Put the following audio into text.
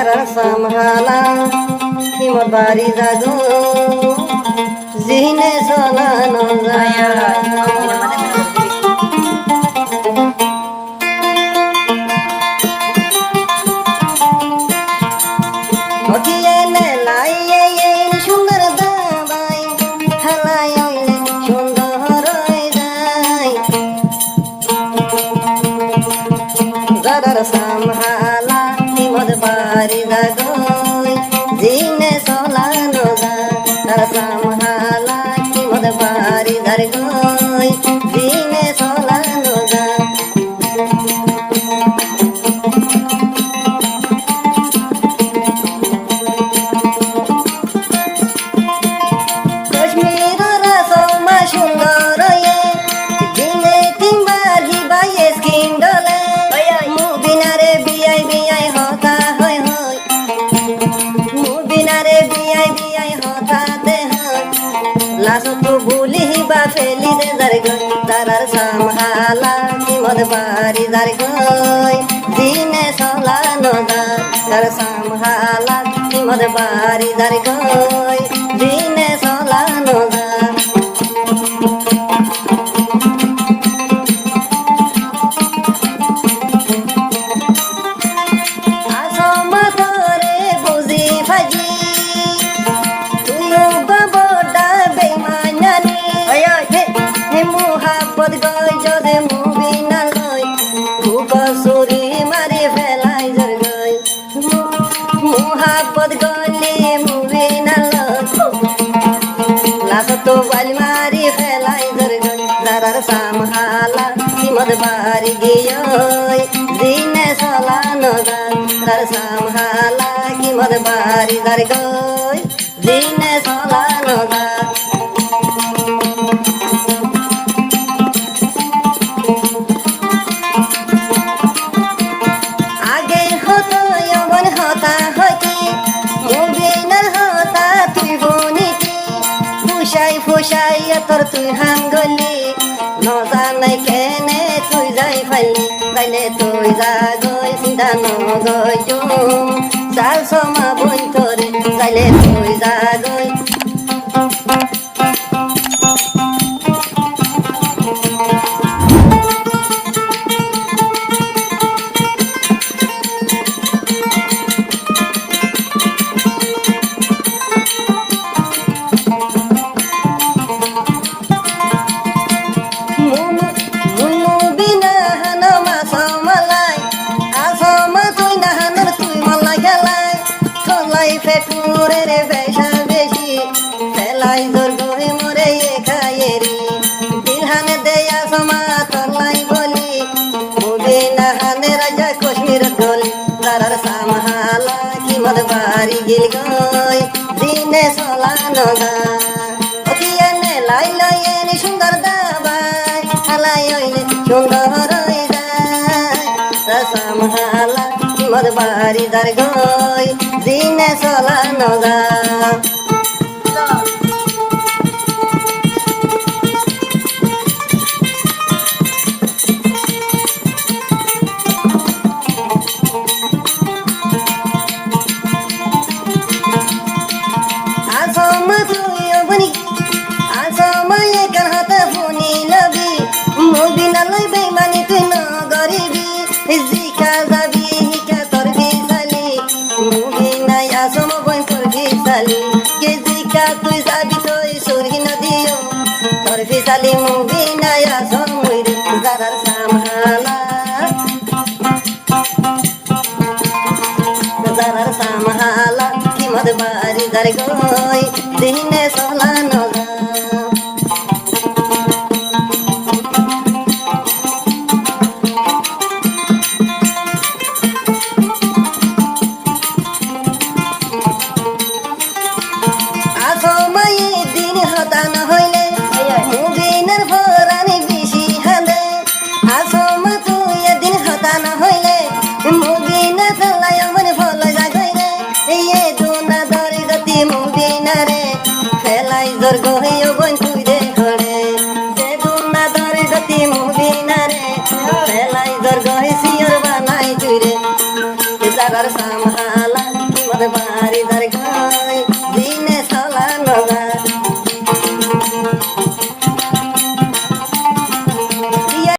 samhala himot bari jago zihne solano jaya ওকিয়েনে লাইয়ে সুন্দর দাবাই হালাই সুন্দর যায় যারার সামহালা হিমত বাড়ি জাগই জিনে সলানো যায় তার সামহালা হিমত বাড়ি জাগই জিনে সলানো যায় লাসতো ভুলি বা ফেলি দে যার গই তারার সামহালা কিমত বাড়ি যার গই দিনে সলানো যা তার সামহালা কিমত বাড়ি যার গই দিনে সলানো যা আসমা তোরে বুঝি ফাজি মোহাব্বত গই যদি মুবি না লই সুরি মারি ফেলাই জর গই মোহাব্বত গলি মুবি না লই লাসতো বালি মারি ফেলাই জর গই যারার সামহালা কিমত বাড়ি গিয়ই দিনে সলানো যার তার সামহালা কিমত বাড়ি যার গই দিনে সলানো যার ফুসাই তোর তুই হাম গলি নজানাই কেনে তুই যাই ফাইলি যাইলে তুই যা গই চিন্তা নগই চাল সমা বই তোরে যাইলে তুই যা গই ফেকুরের বেশা বেশি ফেলাই জোর গহে মরে খায়েরি দিলহানে দেয়া সমা তলাই বলি মুবি নাহানে রাজা কাশ্মীর দলি যারার সামহালা কিমত বাড়ি গিল গই দিনে সলানো গা ওকিয়েনে লাই লইয়েনি সুন্দর দাবাই হালাই হইলে সুন্দর হই যায় তার সামহালা কিমত বাড়ি যার গই দিনে সলানো যা আসম তুই বনি আসম একার হাতে ফোনি লবি মুবি না লই বেমানি তুই ন গরিবি জিকা যাবি হিকা তোর বিসালি মুবি নাই আসম বই তোর বিসালি কে জিকা তুই যাবি তুই সুরি নদিও তোর বিসালি মুবি নাই আসম মুইরে যারার সামহালা যারার সামহালা কিমত বাড়ি যার গই দিনে সলানো যা জোর গহিও বন্ধু